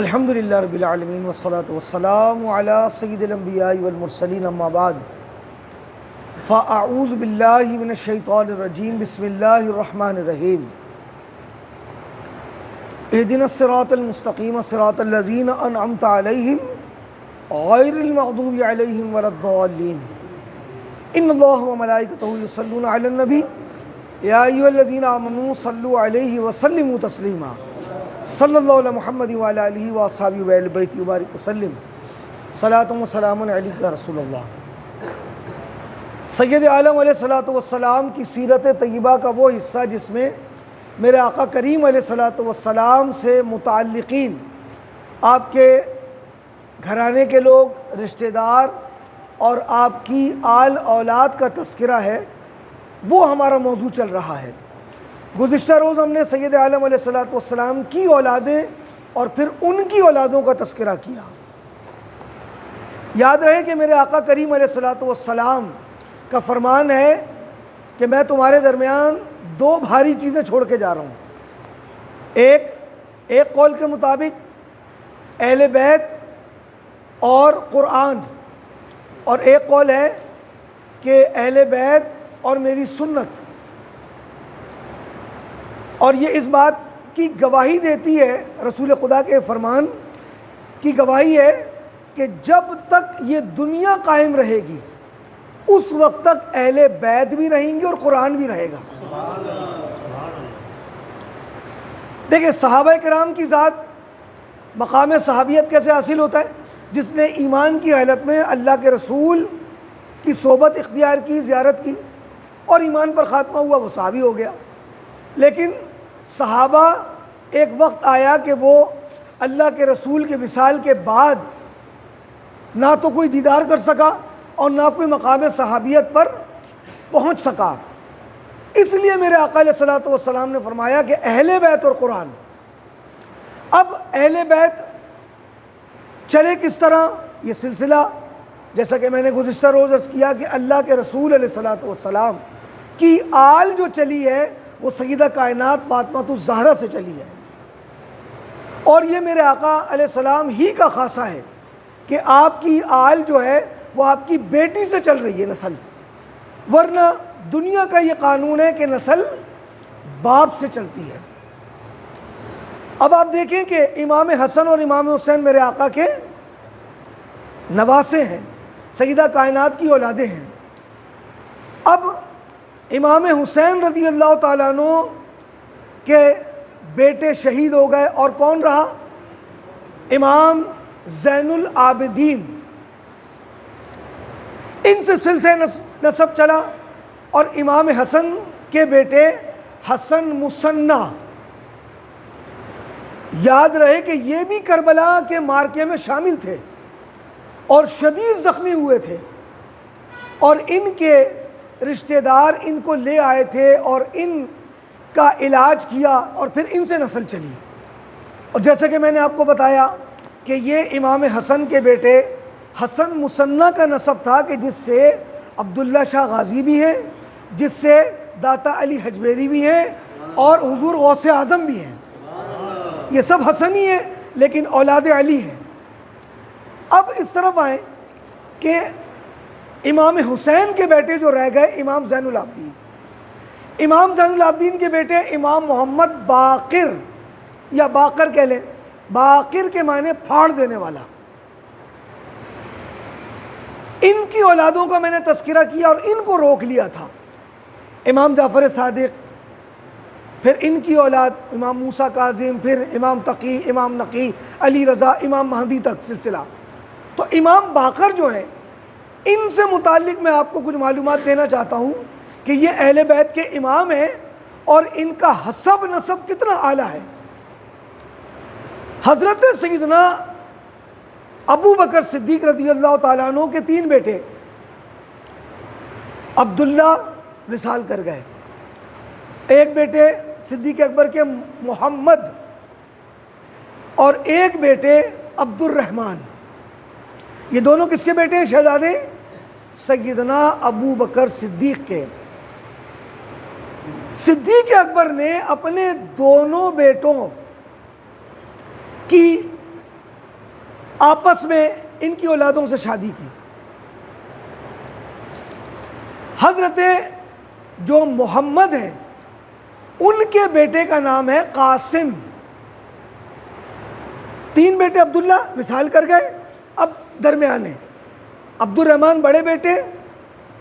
الحمد للہ رب العالمین والصلاة والسلام علی سید الانبیاء والمرسلین اما بعد فاعوذ باللہ من الشیطان الرجیم بسم اللہ الرحمن الرحیم اہدنا الصراط المستقیم صراط الذین انعمت علیہم غیر المغضوب علیہم ولا الضالین ان اللہ وملائکتہ یصلون علی النبی یا ایھا الذین آمنوا صلوا علیہ وسلموا تسلیما صلی اللہ علیہ محمد وعلی آلہ واصحابہ وآل بیتہ وبارک وسلم صلاۃ و سلام علیک یا رسول اللہ۔ سید عالم علیہ الصلوۃ والسلام کی سیرت طیبہ کا وہ حصہ جس میں میرے آقا کریم علیہ الصلوۃ والسلام سے متعلقین، آپ کے گھرانے کے لوگ، رشتہ دار اور آپ کی آل اولاد کا تذکرہ ہے، وہ ہمارا موضوع چل رہا ہے۔ گزشتہ روز ہم نے سید عالم علیہ الصلوۃ والسلام کی اولادیں اور پھر ان کی اولادوں کا تذکرہ کیا۔ یاد رہے کہ میرے آقا کریم علیہ الصلوۃ والسلام کا فرمان ہے کہ میں تمہارے درمیان دو بھاری چیزیں چھوڑ کے جا رہا ہوں، ایک قول کے مطابق اہل بیت اور قرآن، اور ایک قول ہے کہ اہل بیت اور میری سنت۔ اور یہ اس بات کی گواہی دیتی ہے، رسول خدا کے فرمان کی گواہی ہے کہ جب تک یہ دنیا قائم رہے گی اس وقت تک اہل بیت بھی رہیں گے اور قرآن بھی رہے گا۔ دیکھیں صحابہ کرام کی ذات، مقام صحابیت کیسے حاصل ہوتا ہے؟ جس نے ایمان کی حالت میں اللہ کے رسول کی صحبت اختیار کی، زیارت کی اور ایمان پر خاتمہ ہوا، وہ صحابی ہو گیا۔ لیکن صحابہ ایک وقت آیا کہ وہ اللہ کے رسول کے وصال کے بعد نہ تو کوئی دیدار کر سکا اور نہ کوئی مقام صحابیت پر پہنچ سکا۔ اس لیے میرے آقا علیہ الصلوۃ والسلام نے فرمایا کہ اہل بیت اور قرآن۔ اب اہل بیت چلے کس طرح؟ یہ سلسلہ جیسا کہ میں نے گزشتہ روز عرض کیا کہ اللہ کے رسول علیہ الصلوۃ والسلام کی آل جو چلی ہے وہ سیدہ کائنات فاطمہ الزہرا سے چلی ہے، اور یہ میرے آقا علیہ السلام ہی کا خاصہ ہے کہ آپ کی آل جو ہے وہ آپ کی بیٹی سے چل رہی ہے نسل، ورنہ دنیا کا یہ قانون ہے کہ نسل باپ سے چلتی ہے۔ اب آپ دیکھیں کہ امام حسن اور امام حسین میرے آقا کے نواسے ہیں، سیدہ کائنات کی اولادیں ہیں۔ اب امام حسین رضی اللہ تعالیٰ عنہ کے بیٹے شہید ہو گئے، اور کون رہا؟ امام زین العابدین۔ ان سے سلسلہ نسب چلا، اور امام حسن کے بیٹے حسن مصنع، یاد رہے کہ یہ بھی کربلا کے مارکے میں شامل تھے اور شدید زخمی ہوئے تھے، اور ان کے رشتہ دار ان کو لے آئے تھے اور ان کا علاج کیا، اور پھر ان سے نسل چلی۔ اور جیسے کہ میں نے آپ کو بتایا کہ یہ امام حسن کے بیٹے حسن مصنع کا نسب تھا، کہ جس سے عبداللہ شاہ غازی بھی ہیں، جس سے داتا علی حجویری بھی ہیں، اور حضور غوث اعظم بھی ہیں۔ یہ سب حسنی ہیں لیکن اولاد علی ہیں۔ اب اس طرف آئیں کہ امام حسین کے بیٹے جو رہ گئے امام زین العابدین، امام زین العابدین کے بیٹے امام محمد باقر، یا باقر کہہ لیں، باقر کے معنی پھاڑ دینے والا۔ ان کی اولادوں کا میں نے تذکرہ کیا اور ان کو روک لیا تھا۔ امام جعفر صادق، پھر ان کی اولاد امام موسیٰ کاظم، پھر امام تقی، امام نقی، علی رضا، امام مہدی تک سلسلہ۔ تو امام باقر جو ہیں، ان سے متعلق میں آپ کو کچھ معلومات دینا چاہتا ہوں کہ یہ اہل بیت کے امام ہیں، اور ان کا حسب نسب کتنا اعلیٰ ہے۔ حضرت سیدنا ابو بکر صدیق رضی اللہ تعالیٰ عنہ کے 3 بیٹے، عبداللہ وصال کر گئے، ایک بیٹے صدیق اکبر کے محمد، اور ایک بیٹے عبد الرحمن۔ یہ دونوں کس کے بیٹے ہیں شہزادے؟ سیدنا ابو بکر صدیق کے۔ صدیق اکبر نے اپنے دونوں بیٹوں کی آپس میں ان کی اولادوں سے شادی کی. حضرت جو محمد ہیں ان کے بیٹے کا نام ہے قاسم. 3 بیٹے عبداللہ وصال کر گئے، اب درمیان ہیں عبد الرحمن بڑے بیٹے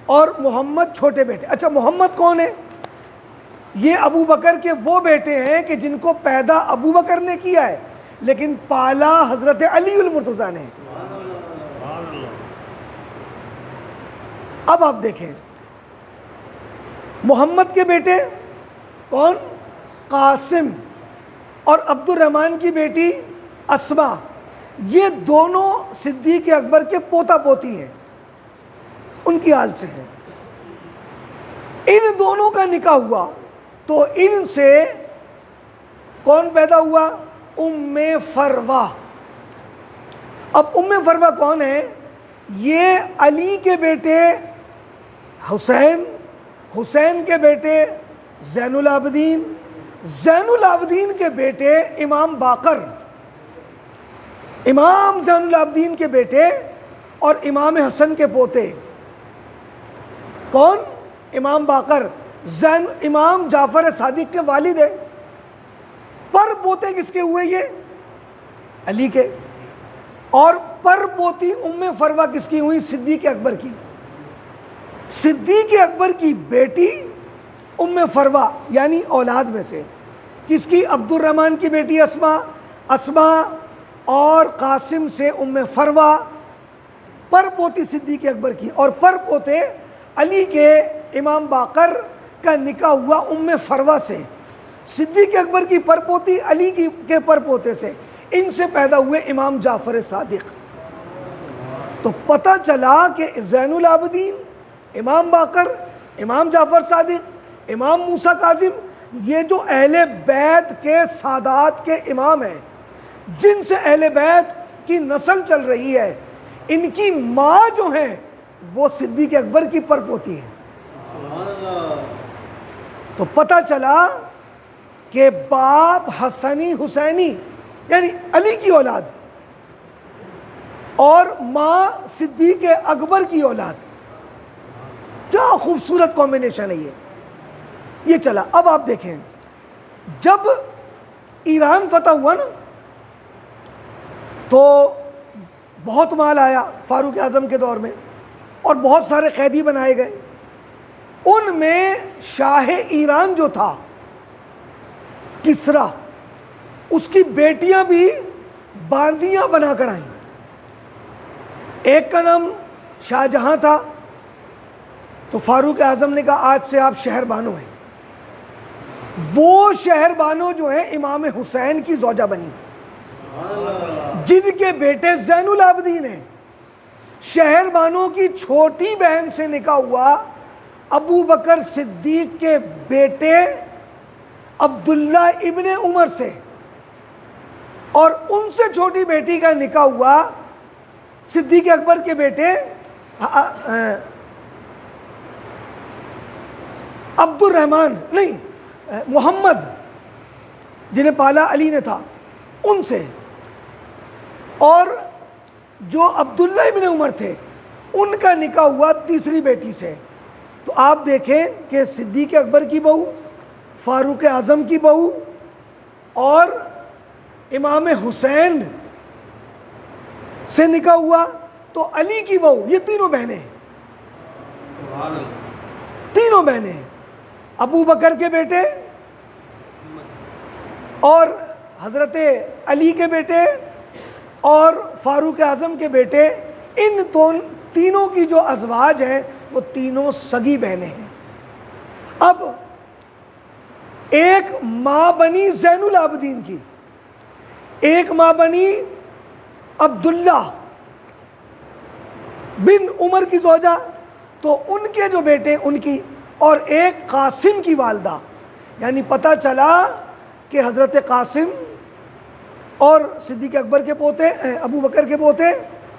اور محمد چھوٹے بیٹے. اچھا محمد کون ہے؟ یہ ابو بکر کے وہ بیٹے ہیں کہ جن کو پیدا ابو بکر نے کیا ہے لیکن پالا حضرت علی المرتضیٰ نے. اب آپ دیکھیں محمد کے بیٹے کون؟ قاسم اور عبد الرحمن کی بیٹی اسما. یہ دونوں صدیق اکبر کے پوتا پوتی ہیں، ان کی آل سے ہیں. ان دونوں کا نکاح ہوا تو ان سے کون پیدا ہوا؟ ام فروہ. اب ام فروہ کون ہے؟ یہ علی کے بیٹے حسین، حسین کے بیٹے زین العابدین، زین العابدین کے بیٹے امام باقر، امام زین العابدین کے بیٹے اور امام حسن کے پوتے. کون؟ امام باقر. زین امام جعفر صادق کے والد ہیں. پر پوتے کس کے ہوئے؟ یہ علی کے. اور پر پوتی ام فروہ کس کی ہوئی؟ صدیق اکبر کی. صدیق اکبر کی بیٹی ام فروہ یعنی اولاد میں سے کس کی؟ عبد الرحمن کی بیٹی اسما، اسما اور قاسم سے ام فروہ پر پوتی صدیق اکبر کی. اور پر پوتے علی کے امام باقر کا نکاح ہوا ام فروہ سے. صدیق اکبر کی پر پوتی علی کے پر پوتے سے، ان سے پیدا ہوئے امام جعفر صادق. تو پتہ چلا کہ زین العابدین، امام باقر، امام جعفر صادق، امام موسیٰ کاظم، یہ جو اہل بیت کے سادات کے امام ہیں جن سے اہل بیت کی نسل چل رہی ہے، ان کی ماں جو ہیں وہ صدیق اکبر کی پر پوتی ہے. تو پتہ چلا کہ باپ حسنی حسینی یعنی علی کی اولاد اور ماں صدیق اکبر کی اولاد. کیا خوبصورت کمبینیشن ہے یہ چلا. اب آپ دیکھیں جب ایران فتح ہوا نا تو بہت مال آیا فاروق اعظم کے دور میں اور بہت سارے قیدی بنائے گئے. ان میں شاہ ایران جو تھا کسریٰ، اس کی بیٹیاں بھی باندیاں بنا کر آئیں. ایک کا نام شاہ جہاں تھا تو فاروق اعظم نے کہا آج سے آپ شہر بانو ہیں. وہ شہر بانو جو ہے امام حسین کی زوجہ بنی جن کے بیٹے زین العابدین ہیں. شہر بانو کی چھوٹی بہن سے نکاح ہوا ابو بکر صدیق کے بیٹے عبداللہ ابن عمر سے، اور ان سے چھوٹی بیٹی کا نکاح ہوا صدیق اکبر کے بیٹے عبد الرحمن نہیں محمد جنہیں پالا علی نے تھا ان سے. اور جو عبداللہ ابن عمر تھے ان کا نکاح ہوا تیسری بیٹی سے. تو آپ دیکھیں کہ صدیق اکبر کی بہو، فاروق اعظم کی بہو اور امام حسین سے نکاح ہوا تو علی کی بہو، یہ تینوں بہنیں ہیں. تینوں بہنیں ہیں. ابو بکر کے بیٹے اور حضرت علی کے بیٹے اور فاروق اعظم کے بیٹے، ان تینوں کی جو ازواج ہیں وہ تینوں سگی بہنیں ہیں. اب ایک ماں بنی زین العابدین کی، ایک ماں بنی عبداللہ بن عمر کی زوجہ، تو ان کے جو بیٹے ان کی، اور ایک قاسم کی والدہ. یعنی پتہ چلا کہ حضرت قاسم اور صدیق اکبر کے پوتے، ابو بکر کے پوتے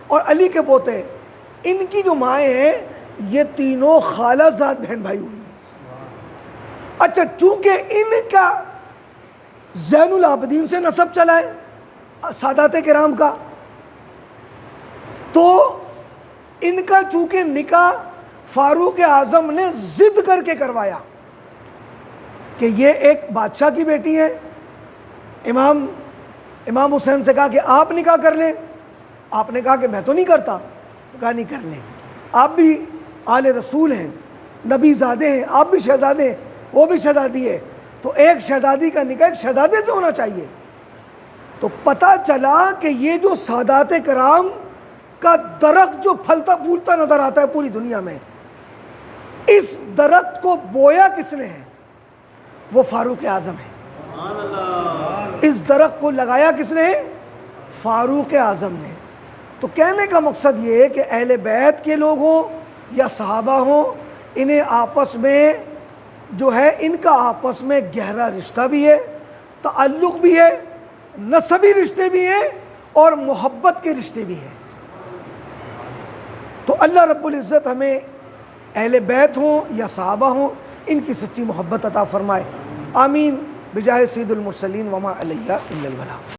اور علی کے پوتے، ان کی جو مائیں ہیں یہ تینوں خالہ زاد بہن بھائی ہوئی ہیں. اچھا چونکہ ان کا زین العابدین سے نسب چلا ہے سادات کرام کا، تو ان کا چونکہ نکاح فاروق اعظم نے ضد کر کے کروایا کہ یہ ایک بادشاہ کی بیٹی ہے، امام حسین سے کہا کہ آپ نکاح کر لیں، آپ نے کہا کہ میں تو نہیں کرتا، تو کہا نہیں کر لیں، آپ بھی آل رسول ہیں، نبی زادے ہیں، آپ بھی شہزادے ہیں، وہ بھی شہزادی ہے، تو ایک شہزادی کا نکاح ایک شہزادے سے ہونا چاہیے۔ تو پتہ چلا کہ یہ جو سادات کرام کا درخت جو پھلتا پھولتا نظر آتا ہے پوری دنیا میں، اس درخت کو بویا کس نے ہے؟ وہ فاروق اعظم ہے۔ اس درخت کو لگایا کس نے؟ فاروق اعظم نے۔ تو کہنے کا مقصد یہ ہے کہ اہل بیت کے لوگ ہوں یا صحابہ ہوں، انہیں آپس میں جو ہے ان کا آپس میں گہرا رشتہ بھی ہے، تعلق بھی ہے، نسبی رشتے بھی ہیں اور محبت کے رشتے بھی ہیں۔ تو اللہ رب العزت ہمیں اہل بیت ہوں یا صحابہ ہوں ان کی سچی محبت عطا فرمائے، آمین بجاہ سید المرسلین وما علیہ الا البلاغ۔